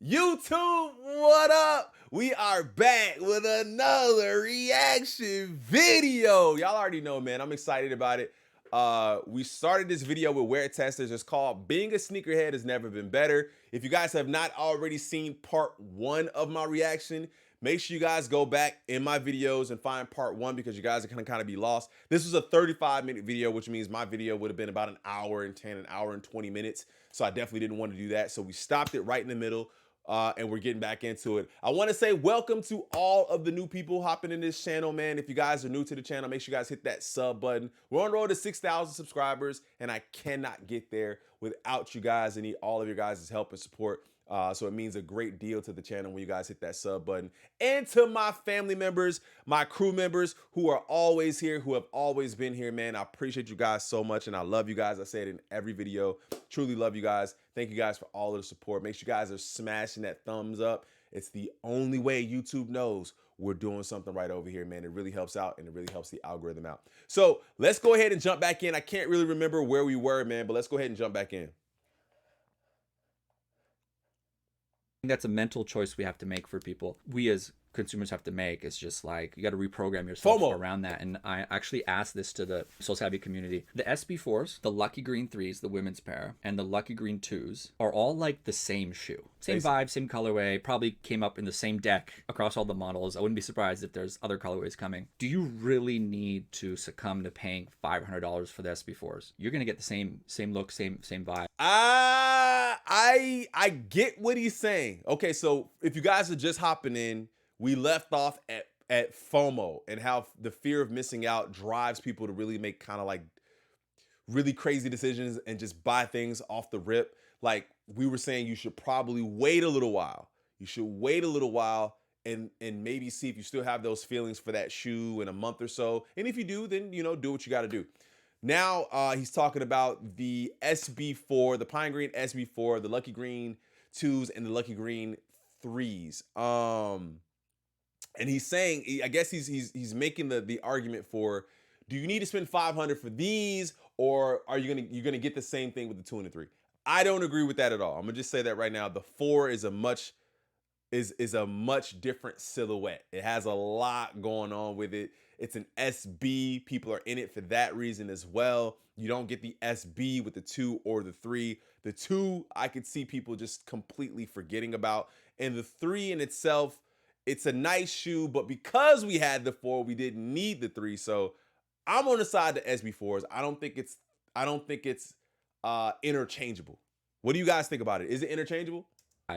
YouTube, what up? We are back with another reaction video. Y'all already know, man. I'm excited about it. We started this video with WearTesters. It's called Being a Sneakerhead Has Never Been Better. If you guys have not already seen part 1 of my reaction, make sure you guys go back in my videos and find part 1 because you guys are gonna kind of be lost. This was a 35-minute video, which means my video would have been about an hour and 10, an hour and 20 minutes. So I definitely didn't want to do that. So we stopped it right in the middle. And we're getting back into it. I want to say welcome to all of the new people hopping in this channel, man. If you guys are new to the channel, make sure you guys hit that sub button. We're on the road to 6,000 subscribers, and I cannot get there without you guys. I need all of your guys' help and support. So it means a great deal to the channel when you guys hit that sub button. And to my family members, my crew members who are always here, who have always been here, man, I appreciate you guys so much, and I love you guys. I say it in every video. Truly love you guys. Thank you guys for all of the support. Make sure you guys are smashing that thumbs up. It's the only way YouTube knows we're doing something right over here, man. It really helps out, and it really helps the algorithm out. So let's go ahead and jump back in. I can't really remember where we were, man, but let's go ahead and jump back in. That's a mental choice we have to make for people. We as consumers have to make. It's just like you got to reprogram yourself around that. And I actually asked this to the So Savvy community. The SB4s, the Lucky Green 3s, the women's pair, and the Lucky Green 2s are all like the same shoe. Same vibe, same colorway, probably came up in the same deck across all the models. I wouldn't be surprised if there's other colorways coming. Do you really need to succumb to paying $500 for the SB4s? You're going to get the same look, same vibe. I get what he's saying. Okay, so if you guys are just hopping in, we left off at FOMO and how the fear of missing out drives people to really make kind of like really crazy decisions and just buy things off the rip. Like we were saying, you should probably wait a little while. You should wait a little while and maybe see if you still have those feelings for that shoe in a month or so. And if you do, then, you know, do what you got to do. Now he's talking about the SB4, the Pine Green SB4, the Lucky Green 2s, and the Lucky Green 3s. And he's saying, I guess he's making the argument for, do you need to spend $500 for these, or are you're gonna get the same thing with the 2 and the 3? I don't agree with that at all. I'm gonna just say that right now. The 4 is a much different silhouette. It has a lot going on with it. It's an SB. People are in it for that reason as well. You don't get the SB with the 2 or the 3. The 2, I could see people just completely forgetting about. And the 3 in itself, it's a nice shoe, but because we had the 4, we didn't need the 3. So I'm on the side of the SB4s. I don't think it's interchangeable. What do you guys think about it? Is it interchangeable?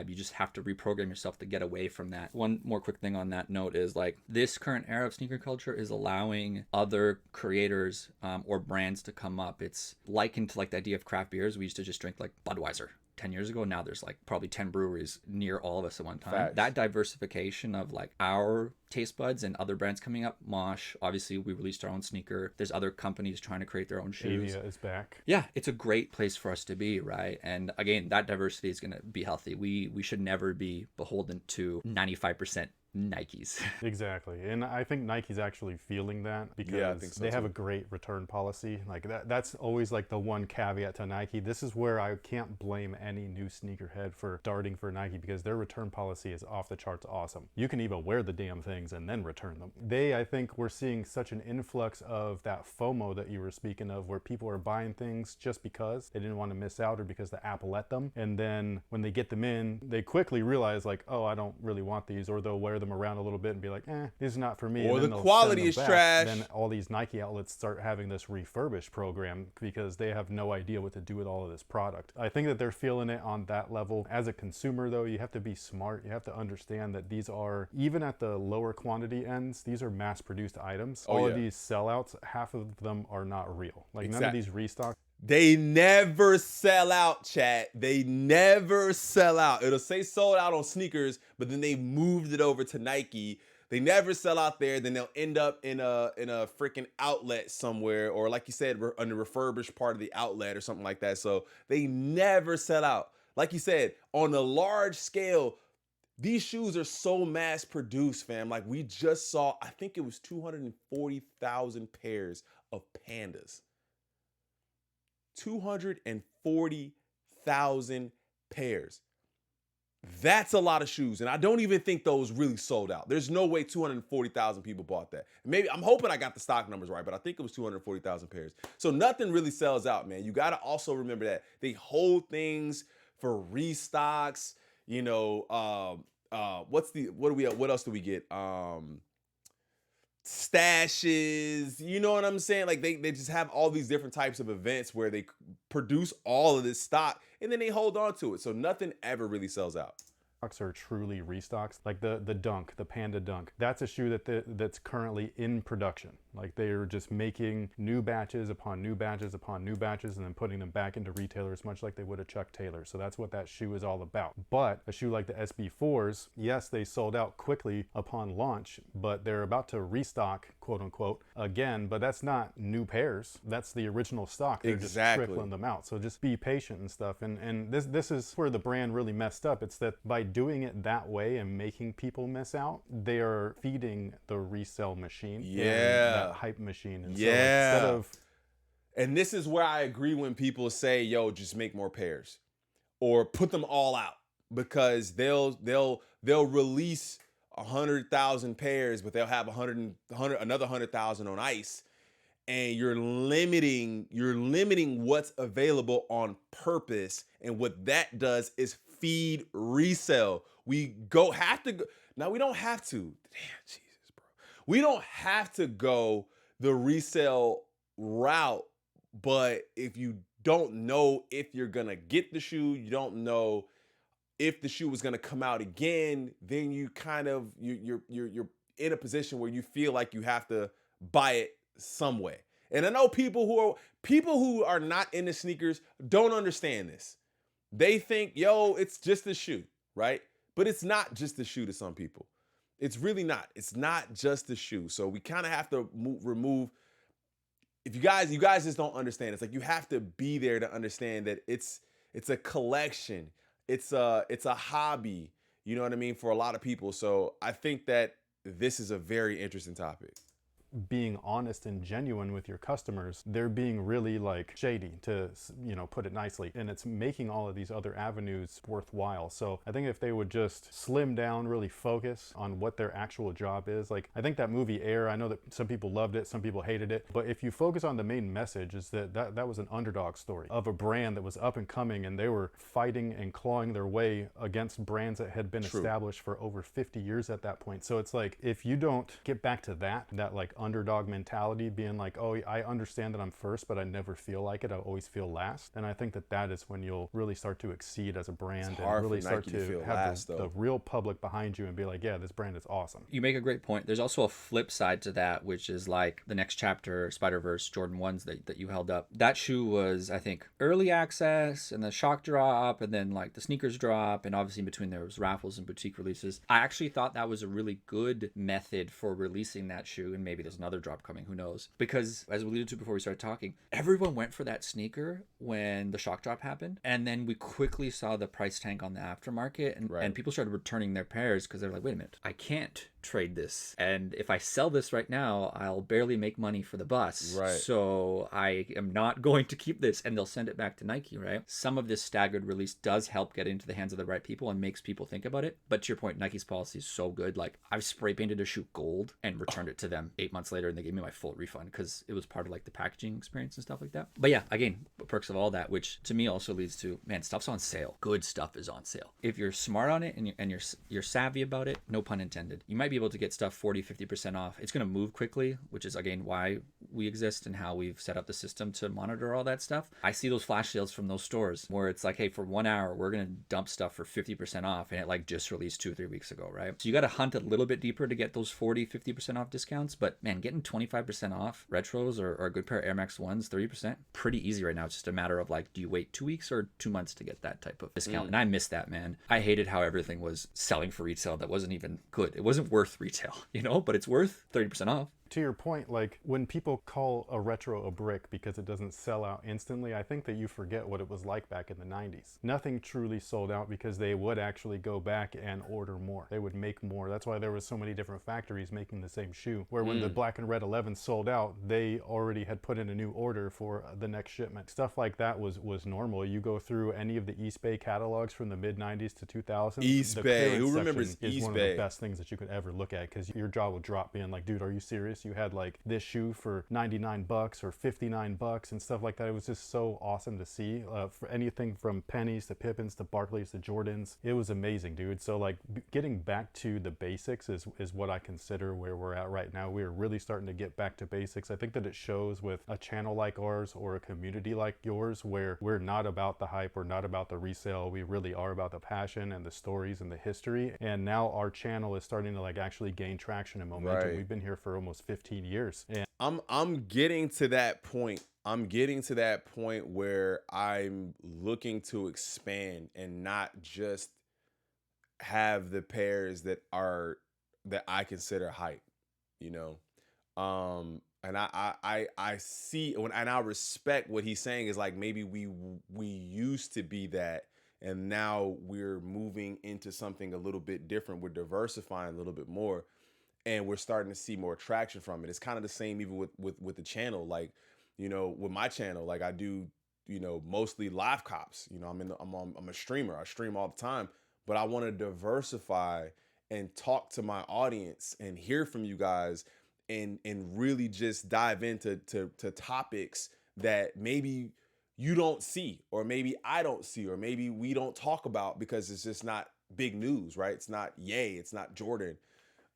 You just have to reprogram yourself to get away from that. One more quick thing on that note is like this current era of sneaker culture is allowing other creators or brands to come up. It's likened to like the idea of craft beers. We used to just drink like Budweiser 10 years ago. Now there's like probably 10 breweries near all of us at one time. Facts. That diversification of like our taste buds and other brands coming up. Mosh, obviously we released our own sneaker. There's other companies trying to create their own shoes. Avia is back. Yeah, it's a great place for us to be, right? And again, that diversity is going to be healthy. We should never be beholden to 95% Nikes. Exactly. And I think Nike's actually feeling that because Yeah, I think so they have too. a great return policy. Like that's always like the one caveat to Nike. This is where I can't blame any new sneakerhead for darting for Nike because their return policy is off the charts awesome. You can even wear the damn things and then return them. I think we're seeing such an influx of that FOMO that you were speaking of where people are buying things just because they didn't want to miss out or because the app let them. And then when they get them in, they quickly realize like, oh, I don't really want these, or they'll wear them around a little bit and be like, this is not for me. Or and the quality is trash. Then all these Nike outlets start having this refurbished program because they have no idea what to do with all of this product. I think that they're feeling it on that level. As a consumer though, you have to be smart. You have to understand that these are, even at the lower quantity ends, these are mass produced items. All of these sellouts, half of them are not real. Like none of these restocks. They never sell out, chat. They never sell out. It'll say sold out on sneakers, but then they moved it over to Nike. They never sell out there. Then they'll end up in a freaking outlet somewhere, or like you said, on the refurbished part of the outlet or something like that. So they never sell out. Like you said, on a large scale, these shoes are so mass produced, fam. Like we just saw, I think it was 240,000 pairs of Pandas. 240,000 pairs. That's a lot of shoes. And I don't even think those really sold out. There's no way 240,000 people bought that. Maybe I'm hoping I got the stock numbers right, but I think it was 240,000 pairs. So nothing really sells out, man. You got to also remember that they hold things for restocks. You know, what else do we get? Stashes, you know what I'm saying? Like they just have all these different types of events where they produce all of this stock and then they hold on to it. So nothing ever really sells out. Are truly restocks, like the Dunk, the Panda Dunk. That's a shoe that's currently in production. Like they're just making new batches upon new batches upon new batches and then putting them back into retailers, much like they would a Chuck Taylor. So that's what that shoe is all about. But a shoe like the SB4s, yes, they sold out quickly upon launch, but they're about to restock, quote unquote, again. But that's not new pairs. That's the original stock. They're just trickling them out. So just be patient and stuff. And this is where the brand really messed up. It's that by doing it that way and making people miss out, they are feeding the resale machine. Yeah. That hype machine. And yeah. So instead of... And this is where I agree when people say, yo, just make more pairs or put them all out, because they'll release 100,000 pairs, but they'll have another 100,000 on ice. And you're limiting what's available on purpose. And what that does is feed resale. We have to go. Now we don't have to. Damn, Jesus, bro. We don't have to go the resale route, but if you don't know if you're gonna get the shoe, you don't know if the shoe is gonna come out again, then you kind of you're in a position where you feel like you have to buy it some way. And I know people who are not into sneakers don't understand this. They think, yo, it's just a shoe, right? But it's not just a shoe to some people. It's really not. It's not just a shoe. So we kind of have to remove. If you guys just don't understand. It's like you have to be there to understand that it's a collection. It's a hobby. You know what I mean? For a lot of people. So I think that this is a very interesting topic. Being honest and genuine with your customers, they're being really like shady, to, you know, put it nicely, and it's making all of these other avenues worthwhile. So I think if they would just slim down, really focus on what their actual job is. Like I think that movie Air, I know that some people loved it, some people hated it, but if you focus on the main message, is that was an underdog story of a brand that was up and coming, and they were fighting and clawing their way against brands that had been established for over 50 years at that point. So it's like, if you don't get back to that like underdog mentality, being like, oh, I understand that I'm first, but I never feel like it, I always feel last, and I think that is when you'll really start to exceed as a brand and really start to have the real public behind you and be like, yeah, this brand is awesome. You make a great point. There's also a flip side to that, which is like the next chapter, Spider-Verse Jordan 1s that you held up. That shoe was, I think, early access, and the shock drop, and then like the sneakers drop, and obviously in between there was raffles and boutique releases. I actually thought that was a really good method for releasing that shoe, and maybe there's another drop coming, who knows? Because as we alluded to before we started talking, everyone went for that sneaker when the shock drop happened, and then we quickly saw the price tank on the aftermarket, and people started returning their pairs because they're like, wait a minute, I can't trade this, and if I sell this right now, I'll barely make money for the bus, right? So I am not going to keep this, and they'll send it back to Nike, right? Some of this staggered release does help get into the hands of the right people and makes people think about it, but to your point, Nike's policy is so good. Like, I've spray painted a shoe gold and returned it to them 8 months later, and they gave me my full refund because it was part of like the packaging experience and stuff like that. But yeah, again, perks of all that, which to me also leads to, man, stuff's on sale. Good stuff is on sale. If you're smart on it and you're savvy about it, no pun intended, you might be able to get stuff 40-50% off. It's going to move quickly, which is again why we exist and how we've set up the system to monitor all that stuff. I see those flash sales from those stores where it's like, hey, for 1 hour we're going to dump stuff for 50% off, and it like just released 2 or 3 weeks ago, right? So you got to hunt a little bit deeper to get those 40-50% off discounts. But man, getting 25% off retros or a good pair of Air Max 1s, 30%, pretty easy right now. It's just a matter of like, do you wait 2 weeks or 2 months to get that type of discount? And I miss that, man. I hated how everything was selling for retail that wasn't even good. It wasn't worth retail, you know, but it's worth 30% off. To your point, like when people call a retro a brick because it doesn't sell out instantly, I think that you forget what it was like back in the 90s. Nothing truly sold out because they would actually go back and order more. They would make more. That's why there was so many different factories making the same shoe, where when the black and red 11 sold out, they already had put in a new order for the next shipment. Stuff like that was normal. You go through any of the East Bay catalogs from the mid 90s to 2000s. East Bay, who remembers is East one Bay? of the best things that you could ever look at, because your jaw will drop being like, dude, are you serious? You had like this shoe for 99 bucks or 59 bucks and stuff like that. It was just so awesome to see. For anything from pennies to Pippins to Barclays to Jordans, it was amazing, dude. So like getting back to the basics is what I consider where we're at right now. We're really starting to get back to basics. I think that it shows with a channel like ours or a community like yours, where we're not about the hype, we're not about the resale. We really are about the passion and the stories and the history. And now our channel is starting to like actually gain traction and momentum. Right. We've been here for almost 15 years. And I'm getting to that point. I'm getting to that point where I'm looking to expand and not just have the pairs that I consider hype, you know. And I see and I respect what he's saying is like maybe we used to be that, and now we're moving into something a little bit different. We're diversifying a little bit more, and we're starting to see more traction from it. It's kind of the same even with the channel. Like, you know, with my channel, like I do, you know, mostly live cops. You know, I'm a streamer. I stream all the time, but I want to diversify and talk to my audience and hear from you guys and really just dive into topics that maybe you don't see, or maybe I don't see, or maybe we don't talk about because it's just not big news, right? It's not Ye, it's not Jordan.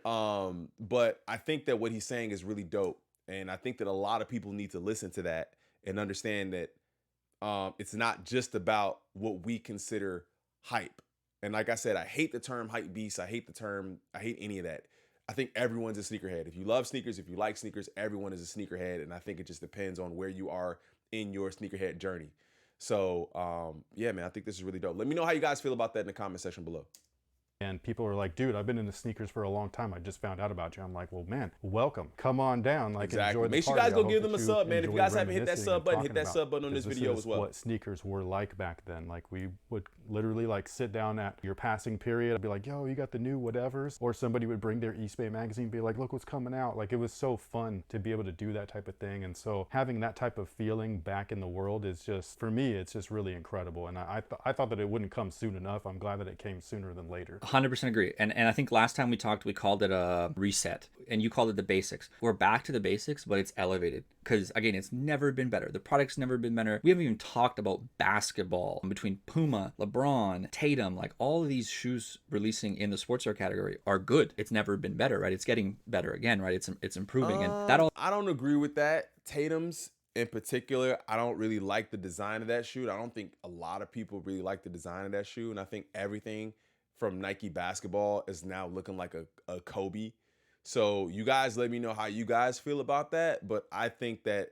But I think that what he's saying is really dope. And I think that a lot of people need to listen to that and understand that it's not just about what we consider hype. And like I said, I hate the term hype beast. I hate any of that. I think everyone's a sneakerhead. If you love sneakers, if you like sneakers, everyone is a sneakerhead. And I think it just depends on where you are in your sneakerhead journey. So yeah, man, I think this is really dope. Let me know how you guys feel about that in the comment section below. And people are like, dude, I've been into sneakers for a long time. I just found out about you. I'm like, well, man, welcome. Come on down. Like, exactly. Enjoy the Make sure you party. guys go give them a sub, man. If you guys haven't hit that reminiscing sub and button, hit talking that about, sub button on this 'cause video is as well. what sneakers were like back then. Like, we would literally like sit down at your passing period. I'd be like, yo, you got the new whatevers? Or somebody would bring their East Bay magazine and be like, look what's coming out. Like, it was so fun to be able to do that type of thing. And so having that type of feeling back in the world is just, for me, it's just really incredible. And I thought that it wouldn't come soon enough. I'm glad that it came sooner than later. 100% agree. And I think last time we talked, we called it a reset, and you called it the basics. We're back to the basics, but it's elevated because, again, it's never been better. The product's never been better. We haven't even talked about basketball between Puma, LeBron, Tatum. Like, all of these shoes releasing in the sportswear category are good. It's never been better, right? It's getting better again, right? It's improving, and that all. I don't agree with that. Tatum's in particular, I don't really like the design of that shoe. I don't think a lot of people really like the design of that shoe, and I think everything from Nike basketball is now looking like a Kobe. So you guys let me know how you guys feel about that. But I think that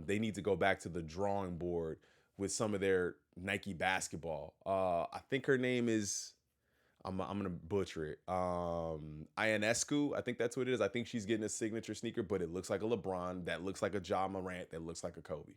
they need to go back to the drawing board with some of their Nike basketball. I think her name is, I'm going to butcher it. Ionescu, I think that's what it is. I think she's getting a signature sneaker, but it looks like a LeBron, that looks like a Ja Morant, that looks like a Kobe.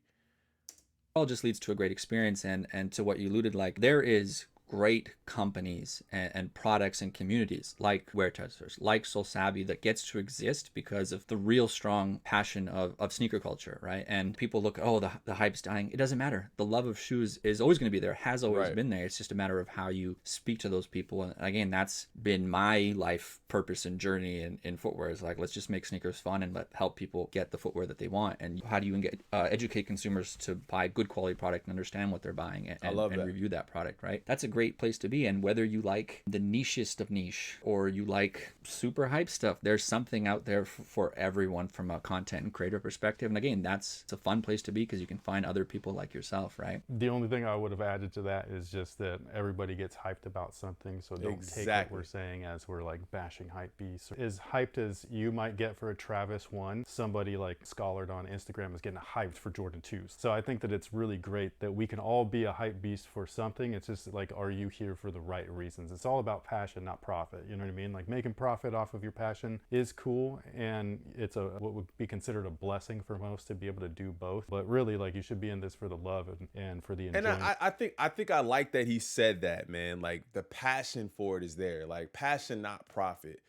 All just leads to a great experience, and to what you alluded, like, there is great companies and products and communities like WearTesters, like Soul Savvy, that gets to exist because of the real strong passion of sneaker culture, right? And people look, oh, the hype's dying. It doesn't matter. The love of shoes is always going to be there, has always been there. It's just a matter of how you speak to those people. And again, that's been my life purpose and journey in footwear, is like, let's just make sneakers fun and help people get the footwear that they want. And how do you educate consumers to buy good quality product and understand what they're buying and review that product, right? That's a great place to be. And whether you like the nichest of niche or you like super hype stuff, there's something out there for everyone from a content and creator perspective. And again, it's a fun place to be because you can find other people like yourself, right? The only thing I would have added to that is just that everybody gets hyped about something, so don't take what we're saying as we're like bashing hype beasts. As hyped as you might get for a Travis 1, somebody like Scholar on Instagram is getting hyped for Jordan 2s. So I think that it's really great that we can all be a hype beast for something. It's just like, are you here for the right reasons? It's all about passion, not profit. You know what I mean? Like making profit off of your passion is cool, and it's what would be considered a blessing for most to be able to do both. But really, like, you should be in this for the love and for the enjoyment. And I think I like that he said that, man. Like the passion for it is there. Like passion, not profit.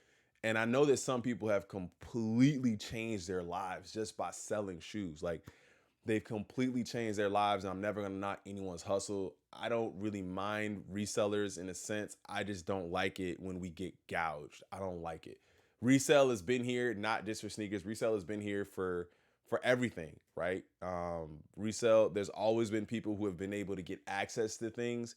And I know that some people have completely changed their lives just by selling shoes. Like they've completely changed their lives, and I'm never gonna knock anyone's hustle. I don't really mind resellers in a sense. I just don't like it when we get gouged. I don't like it. Resale has been here, not just for sneakers. Resale has been here for everything, right? Resale, there's always been people who have been able to get access to things,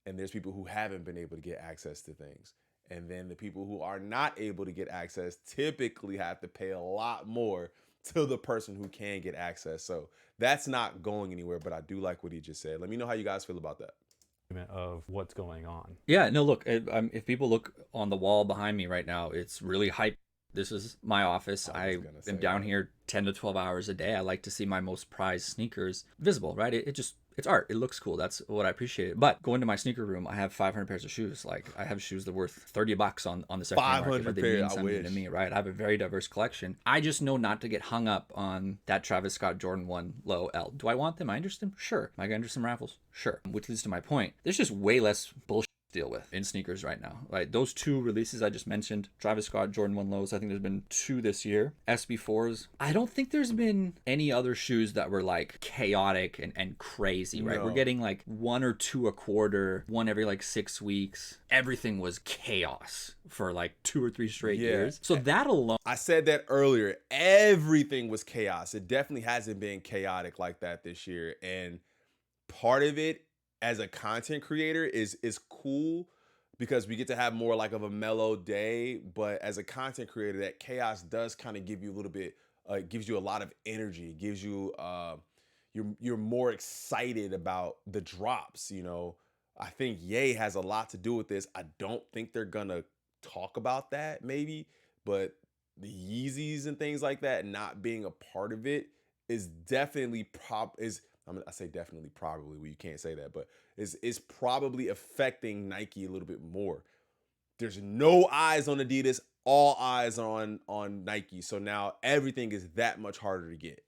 and there's people who haven't been able to get access to things. And then the people who are not able to get access typically have to pay a lot more to the person who can get access. So that's not going anywhere, but I do like what he just said. Let me know how you guys feel about that. Of what's going on. Yeah, no, look, if people look on the wall behind me right now, it's really hype. This is my office. I am down here 10 to 12 hours a day. I like to see my most prized sneakers visible, right? It's art. It looks cool. That's what I appreciate. But going to my sneaker room, I have 500 pairs of shoes. Like I have shoes that are worth $30 on the secondary market, but they mean something to me, right? I have a very diverse collection. I just know not to get hung up on that Travis Scott Jordan 1 low L. Do I want them? I enter them? Sure. Am I going to enter some raffles? Sure. Which leads to my point. There's just way less bullshit to deal with in sneakers right now, right? Those two releases I just mentioned, Travis Scott Jordan 1 lows, I think there's been 2 this year. SB4s, I don't think there's been any other shoes that were like chaotic and crazy, right? No. We're getting like 1 or 2 a quarter, one every like 6 weeks. Everything was chaos for like 2 or 3 straight years. So that alone, I said that earlier, everything was chaos. It definitely hasn't been chaotic like that this year. And part of it as a content creator is cool because we get to have more like of a mellow day. But as a content creator, that chaos does kind of give you a little bit, gives you a lot of energy. It gives you, you're more excited about the drops. You know, I think Ye has a lot to do with this. I don't think they're gonna talk about that maybe, but the Yeezys and things like that not being a part of it is definitely I say definitely probably, well, you can't say that, but is probably affecting Nike a little bit more. There's no eyes on Adidas, all eyes on Nike. So now everything is that much harder to get.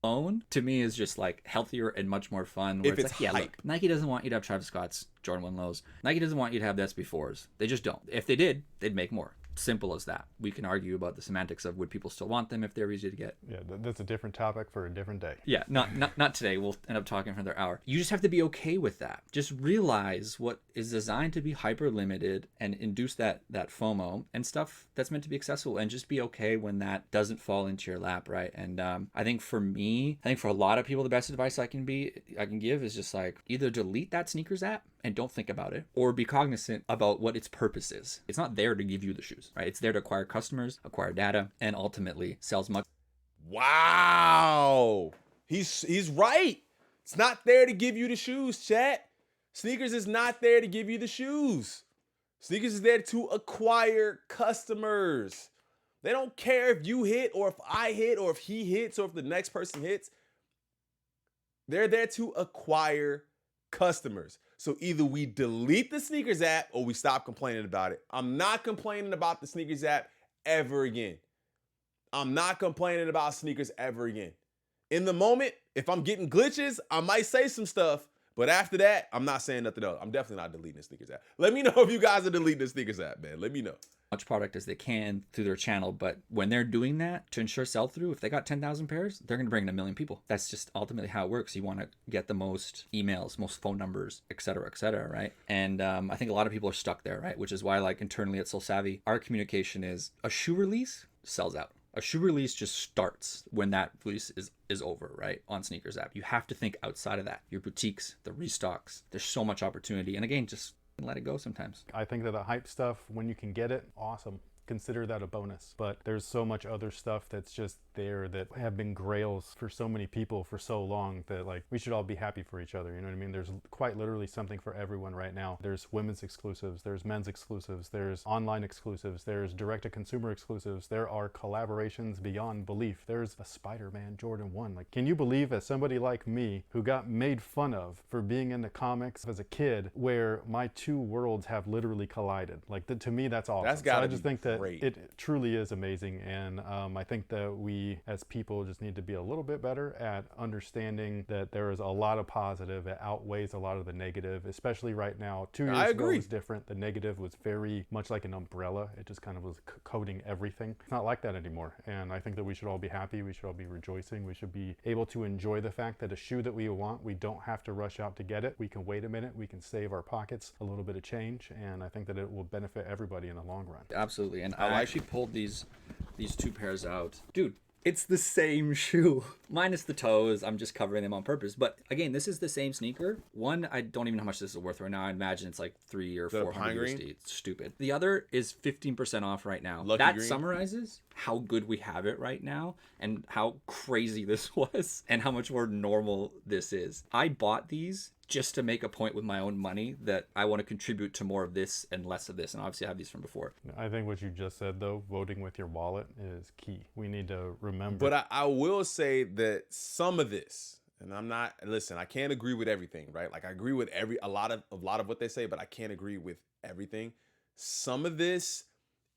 alone to me is just like healthier and much more fun. Where If it's like, yeah, hype. look, Nike doesn't want you to have Travis Scott's Jordan 1 lows. Nike doesn't want you to have the SB4s. They just don't. If they did, they'd make more. Simple as that. We can argue about the semantics of would people still want them if they're easy to get. Yeah, that's a different topic for a different day. Yeah, not today. We'll end up talking for another hour. You just have to be okay with that. Just realize what is designed to be hyper limited and induce that FOMO and stuff that's meant to be accessible, and just be okay when that doesn't fall into your lap, right? And I think for me, I think for a lot of people, the best advice I can give is just like either delete that sneakers app and don't think about it, or be cognizant about what its purpose is. It's not there to give you the shoes, right? It's there to acquire customers, acquire data, and ultimately sell as much. Wow. He's right. It's not there to give you the shoes, chat. Sneakers is not there to give you the shoes. Sneakers is there to acquire customers. They don't care if you hit or if I hit or if he hits or if the next person hits. They're there to acquire customers. So either we delete the sneakers app or we stop complaining about it. I'm not complaining about the sneakers app ever again. I'm not complaining about sneakers ever again. In the moment, if I'm getting glitches, I might say some stuff, but after that, I'm not saying nothing else. I'm definitely not deleting the sneakers app. Let me know if you guys are deleting the sneakers app, man. Let me know. Much product as they can through their channel, but when they're doing that to ensure sell-through, if they got 10,000 pairs, they're going to bring in 1 million people. That's just ultimately how it works. You want to get the most emails, most phone numbers, et cetera, right? And I think a lot of people are stuck there, right? Which is why, like, internally at Soul Savvy, our communication is a shoe release sells out. A shoe release just starts when that release is over, right? On Sneakers app. You have to think outside of that. Your boutiques, the restocks, there's so much opportunity. And again, just let it go sometimes. I think that the hype stuff, when you can get it, awesome. consider that a bonus. But there's so much other stuff that's just there that have been grails for so many people for so long that like we should all be happy for each other. You know what I mean? There's quite literally something for everyone right now. There's women's exclusives, there's men's exclusives, there's online exclusives, there's direct-to-consumer exclusives, there are collaborations beyond belief. There's a Spider-Man Jordan 1. Like, can you believe, as somebody like me who got made fun of for being into comics as a kid, where my two worlds have literally collided? Like, to me, that's awesome. That's gotta I just be think that great. it truly is amazing, and I think that we as people just need to be a little bit better at understanding that there is a lot of positive. It outweighs a lot of the negative, especially right now. 2 years ago was different. The negative was very much like an umbrella. It just kind of was coating everything. It's not like that anymore, and I think that we should all be happy. We should all be rejoicing. We should be able to enjoy the fact that a shoe that we want, we don't have to rush out to get it. We can wait a minute. We can save our pockets a little bit of change, and I think that it will benefit everybody in the long run. Absolutely. And I actually pulled these two pairs out. Dude, it's the same shoe, minus the toes. I'm just covering them on purpose. But again, this is the same sneaker. One, I don't even know how much this is worth right now. I imagine it's like $300 or $400 USD. It's stupid. The other is 15% off right now. That summarizes how good we have it right now and how crazy this was and how much more normal this is. I bought these just to make a point with my own money that I want to contribute to more of this and less of this. And obviously I have these from before. I think what you just said, though, voting with your wallet is key. We need to remember. But I will say that some of this, and I'm not, listen, I can't agree with everything, right? Like I agree with a lot of what they say, but I can't agree with everything. Some of this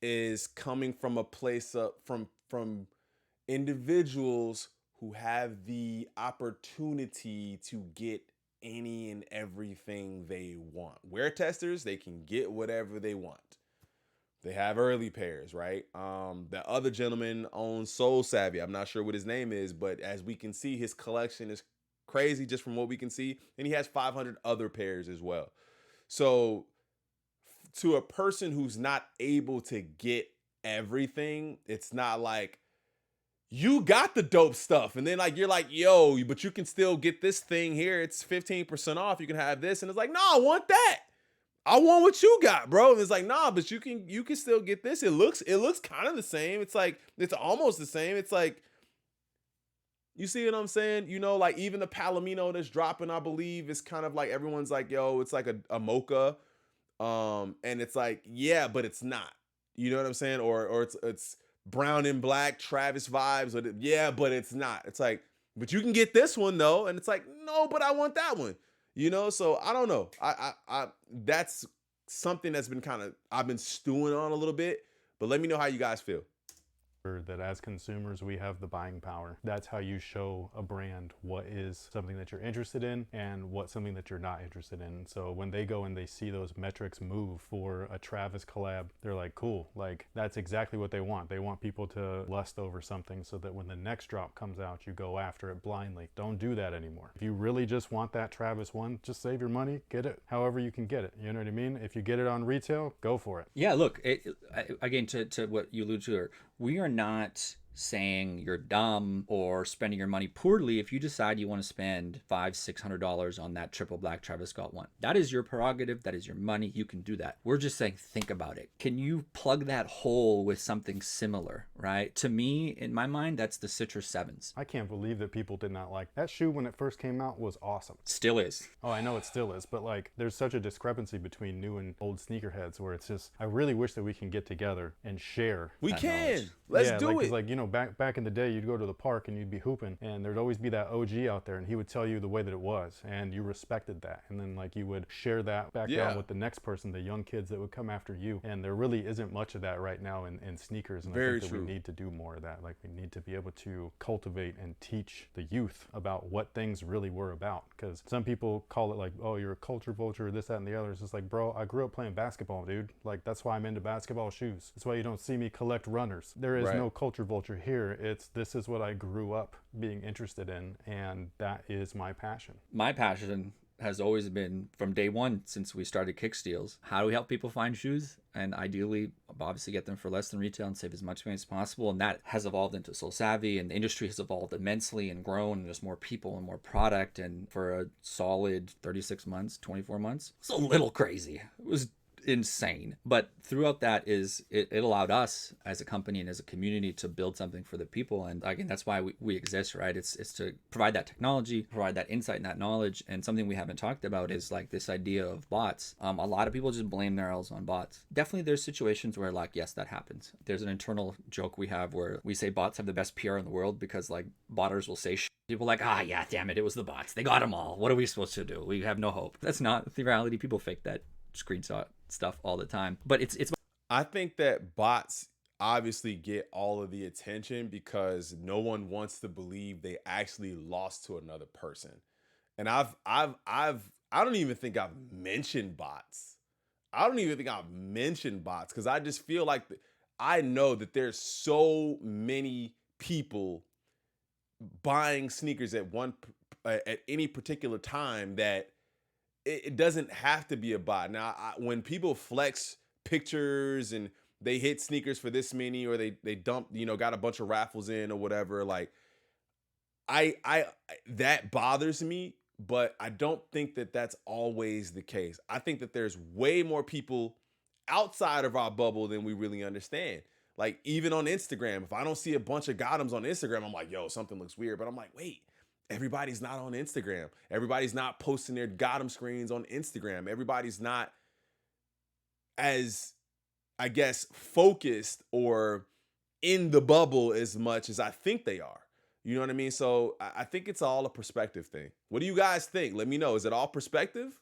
is coming from a place of, from individuals who have the opportunity to get any and everything they want. WearTesters, they can get whatever they want. They have early pairs, right? The other gentleman owns Soul Savvy. I'm not sure what his name is, but as we can see, his collection is crazy just from what we can see. And he has 500 other pairs as well. So to a person who's not able to get everything, it's not like, you got the dope stuff. And then like, you're like, yo, but you can still get this thing here. It's 15% off. You can have this. And it's like, no, I want that. I want what you got, bro. And it's like, nah, but you can still get this. It looks kind of the same. It's like, it's almost the same. It's like, you see what I'm saying? You know, like even the Palomino that's dropping, I believe, is kind of like, everyone's like, yo, it's like a mocha. And it's like, yeah, but it's not. You know what I'm saying? Or it's brown and black, Travis vibes. Or yeah, but it's not. It's like, but you can get this one though. And it's like, no, but I want that one. You know, so I don't know. I that's something that's been I've been stewing on a little bit, but let me know how you guys feel. That as consumers, we have the buying power. That's how you show a brand what is something that you're interested in and what's something that you're not interested in. So when they go and they see those metrics move for a Travis collab, they're like, cool, like that's exactly what they want. They want people to lust over something so that when the next drop comes out, you go after it blindly. Don't do that anymore. If you really just want that Travis one, just save your money, get it however you can get it. You know what I mean? If you get it on retail, go for it. Yeah, look, again, to what you alluded to, we are not saying you're dumb or spending your money poorly if you decide you want to spend $500-600 on that triple black Travis Scott one. That is your prerogative. That is your money. You can do that. We're just saying, think about it. Can you plug that hole with something similar, right? To me, in my mind, that's the Citrus 7s. I can't believe that people did not like that shoe when it first came out. Was awesome. Still is. Oh, I know it still is, but like there's such a discrepancy between new and old sneakerheads where it's just, I really wish that we can get together and share. We can. Knowledge. Let's do it. Like, you know, back in the day, you'd go to the park and you'd be hooping, and there'd always be that OG out there, and he would tell you the way that it was, and you respected that. And then like you would share that back down with the next person, the young kids that would come after you. And there really isn't much of that right now in sneakers. And I think that we need to do more of that. Like we need to be able to cultivate and teach the youth about what things really were about. Because some people call it like, oh, you're a culture vulture, this, that, and the other. It's just like, bro, I grew up playing basketball, dude. Like that's why I'm into basketball shoes. That's why you don't see me collect runners. There is no culture vulture here. This is what I grew up being interested in, and that is my passion. My passion has always been from day one since we started Kick Steals. How do we help people find shoes? And ideally, obviously get them for less than retail and save as much money as possible. And that has evolved into Soul Savvy, and the industry has evolved immensely and grown, and there's more people and more product. And for a solid 36 months, 24 months, it's a little crazy. insane. But throughout that is it allowed us as a company and as a community to build something for the people. And again, that's why we exist, right? It's to provide that technology, provide that insight and that knowledge. And something we haven't talked about is like this idea of bots. A lot of people just blame their L's on bots. Definitely there's situations where like, yes, that happens. There's an internal joke we have where we say bots have the best PR in the world because like botters will say people like, yeah, damn it was the bots, they got them all, what are we supposed to do, we have no hope. That's not the reality. People fake that screenshot stuff all the time. But it's I think that bots obviously get all of the attention because no one wants to believe they actually lost to another person. And I don't even think I've mentioned bots. I don't even think I've mentioned bots because I just feel like I know that there's so many people buying sneakers at any particular time that it doesn't have to be a bot. Now, when people flex pictures and they hit sneakers for this many, or they dump, got a bunch of raffles in or whatever, like I that bothers me, but I don't think that that's always the case. I think that there's way more people outside of our bubble than we really understand. Like even on Instagram, if I don't see a bunch of Gothams on Instagram, I'm like, yo, something looks weird. But I'm like, wait, everybody's not on Instagram. Everybody's not posting their Gotham screens on Instagram. Everybody's not as, I guess, focused or in the bubble as much as I think they are. You know what I mean? So I think it's all a perspective thing. What do you guys think? Let me know. Is it all perspective?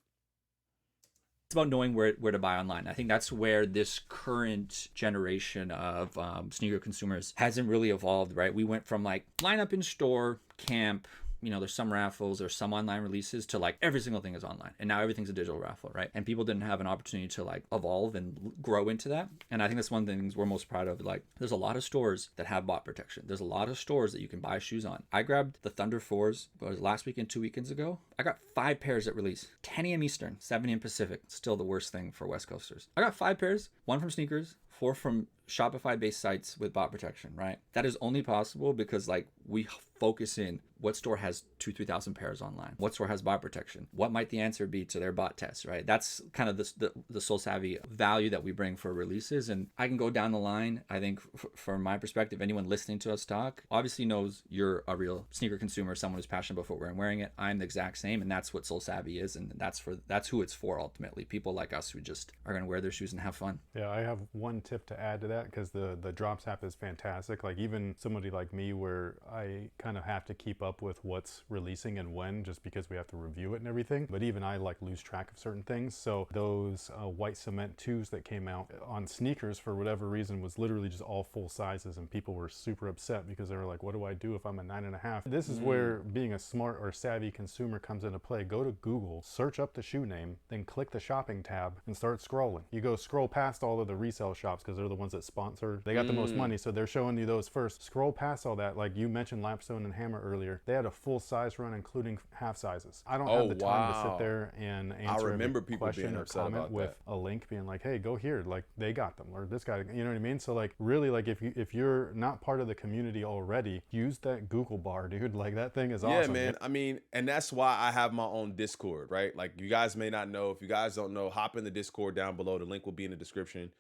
It's about knowing where to buy online. I think that's where this current generation of sneaker consumers hasn't really evolved, right? We went from like line up in store, camp, there's some raffles, there's some online releases, to like every single thing is online. And now everything's a digital raffle, right? And people didn't have an opportunity to like evolve and grow into that. And I think that's one of the things we're most proud of. Like there's a lot of stores that have bot protection. There's a lot of stores that you can buy shoes on. I grabbed the Thunder 4s, was last weekend, 2 weekends ago. I got 5 pairs at release, 10 a.m. Eastern, 7 a.m. Pacific. Still the worst thing for West Coasters. I got 5 pairs, 1 from sneakers, 4 from Shopify-based sites with bot protection, right? That is only possible because like we focus in what store has 2,000-3,000 pairs online, what store has bot protection, what might the answer be to their bot test, right? That's kind of the Soul Savvy value that we bring for releases. And I can go down the line. I think from my perspective, anyone listening to us talk obviously knows you're a real sneaker consumer, someone who's passionate about footwear and wearing it. I'm the exact same, and that's what Soul Savvy is, and that's who it's for ultimately. People like us who just are going to wear their shoes and have fun. Yeah, I have one tip to add to that, because the Drops app is fantastic. Like even somebody like me, where I kind of have to keep up with what's releasing and when, just because we have to review it and everything, but even I like lose track of certain things. So those white cement 2s that came out on sneakers for whatever reason was literally just all full sizes, and people were super upset because they were like, what do I do if I'm a 9.5? This is where being a smart or savvy consumer comes into play. Go to Google, search up the shoe name, then click the shopping tab and start scrolling. You go scroll past all of the resale shops because they're the ones that sponsor, they got the most money, so they're showing you those first. Scroll past all that. Like you mentioned Lapstone and Hammer earlier, they had a full size run including half sizes. I don't have the time to sit there and answer a question or comment with a link being like, hey, go here, like they got them, or this guy, you know what I mean? So like really, like if you're not part of the community already, use that Google bar, dude. Like that thing is awesome. Yeah, man. I mean, and that's why I have my own Discord, right? Like you guys may not know. If you guys don't know, hop in the Discord down below. The link will be in the description.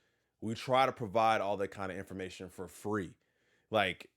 We try to provide all that kind of information for free. Like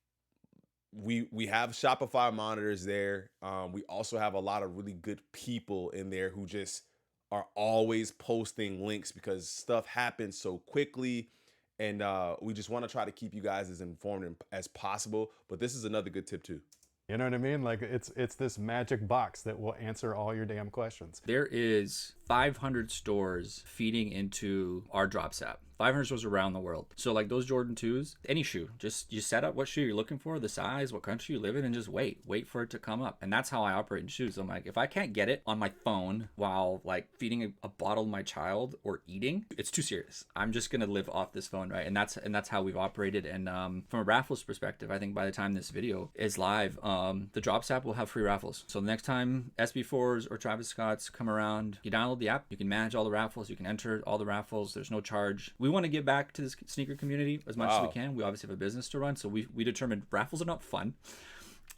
we have Shopify monitors there. We also have a lot of really good people in there who just are always posting links because stuff happens so quickly. And we just want to try to keep you guys as informed as possible. But this is another good tip too. You know what I mean? Like it's this magic box that will answer all your damn questions. There is 500 stores feeding into our Drops app. 500 stores around the world. So like those Jordan 2s, any shoe, just you set up what shoe you're looking for, the size, what country you live in, and just wait for it to come up. And that's how I operate in shoes. I'm like, if I can't get it on my phone while like feeding a bottle to my child or eating, it's too serious. I'm just gonna live off this phone, right? And that's how we've operated. And from a raffles perspective, I think by the time this video is live, the Drops app will have free raffles. So the next time SB4s or Travis Scotts come around, you download the app, you can manage all the raffles, you can enter all the raffles. There's no charge. We want to give back to this sneaker community as much as we can. We obviously have a business to run, so we determined raffles are not fun.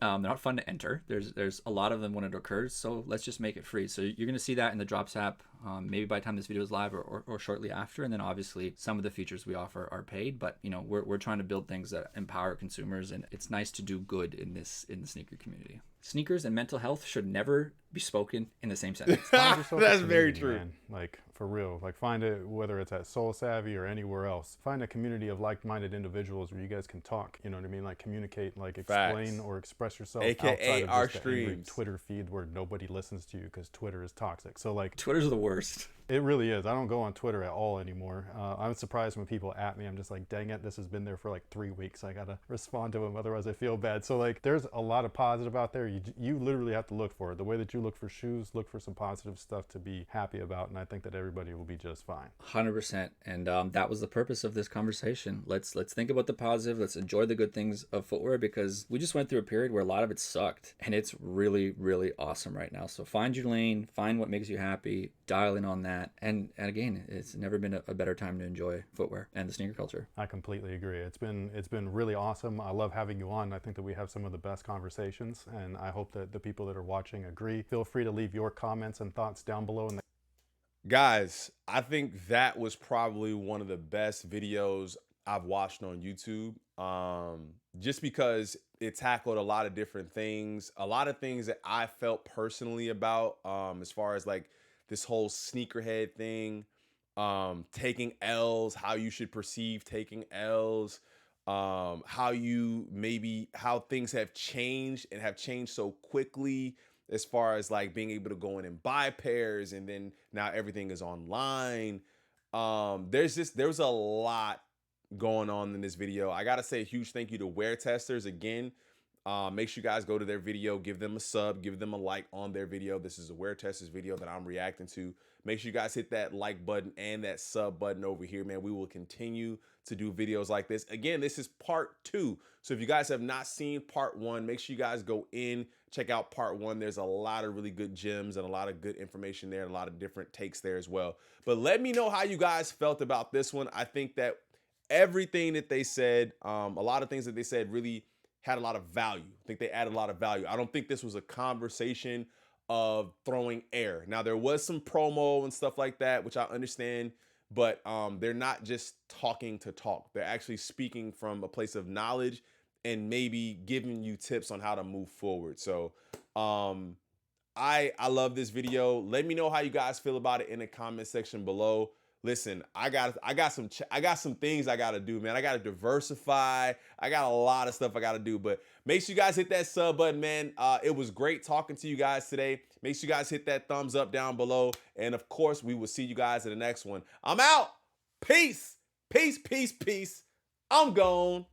They're not fun to enter. There's a lot of them when it occurs, so let's just make it free. So you're going to see that in the Drops app. maybe by the time this video is live or shortly after. And then obviously some of the features we offer are paid, but you know, we're trying to build things that empower consumers, and it's nice to do good in the sneaker community. Sneakers and mental health should never be spoken in the same sentence. That's very true. Man. Like, for real. Like, find it, whether it's at Soul Savvy or anywhere else. Find a community of like-minded individuals where you guys can talk. You know what I mean? Like, communicate, like, explain Facts. or express yourself AKA outside of our just the angry streams. Twitter feed where nobody listens to you because Twitter is toxic. So, like, Twitter's the worst. it really is. I don't go on Twitter at all anymore. I'm surprised when people at me. I'm just like, dang it, this has been there for like 3 weeks. I gotta respond to them, otherwise I feel bad. So like, there's a lot of positive out there. You literally have to look for it. The way that you look for shoes, look for some positive stuff to be happy about, and I think that everybody will be just fine. 100%. And that was the purpose of this conversation. Let's think about the positive. Let's enjoy the good things of footwear, because we just went through a period where a lot of it sucked, and it's really, really awesome right now. So find your lane, find what makes you happy, dial in on that. And again, it's never been a better time to enjoy footwear and the sneaker culture. I completely agree. It's been really awesome. I love having you on. I think that we have some of the best conversations, and I hope that the people that are watching agree. Feel free to leave your comments and thoughts down below. Guys, I think that was probably one of the best videos I've watched on YouTube, just because it tackled a lot of different things, a lot of things that I felt personally about, as far as like this whole sneakerhead thing, taking L's, how you should perceive taking L's, how things have changed and have changed so quickly, as far as like being able to go in and buy pairs, and then now everything is online. There's a lot going on in this video. I gotta say a huge thank you to WearTesters again. Make sure you guys go to their video, give them a sub, give them a like on their video. This is a WearTesters video that I'm reacting to. Make sure you guys hit that like button and that sub button over here, man. We will continue to do videos like this. Again, this is part 2. So if you guys have not seen part 1, make sure you guys go in, check out part 1. There's a lot of really good gems and a lot of good information there, and a lot of different takes there as well. But let me know how you guys felt about this one. I think that everything that they said, a lot of things that they said really had a lot of value. I think they added a lot of value. I don't think this was a conversation of throwing air. Now, there was some promo and stuff like that, which I understand, but they're not just talking to talk. They're actually speaking from a place of knowledge and maybe giving you tips on how to move forward. So I love this video. Let me know how you guys feel about it in the comment section below. Listen, I got some things I gotta do, man. I gotta diversify. I got a lot of stuff I gotta do, but make sure you guys hit that sub button, man. It was great talking to you guys today. Make sure you guys hit that thumbs up down below, and of course, we will see you guys in the next one. I'm out. Peace, peace, peace, peace. I'm gone.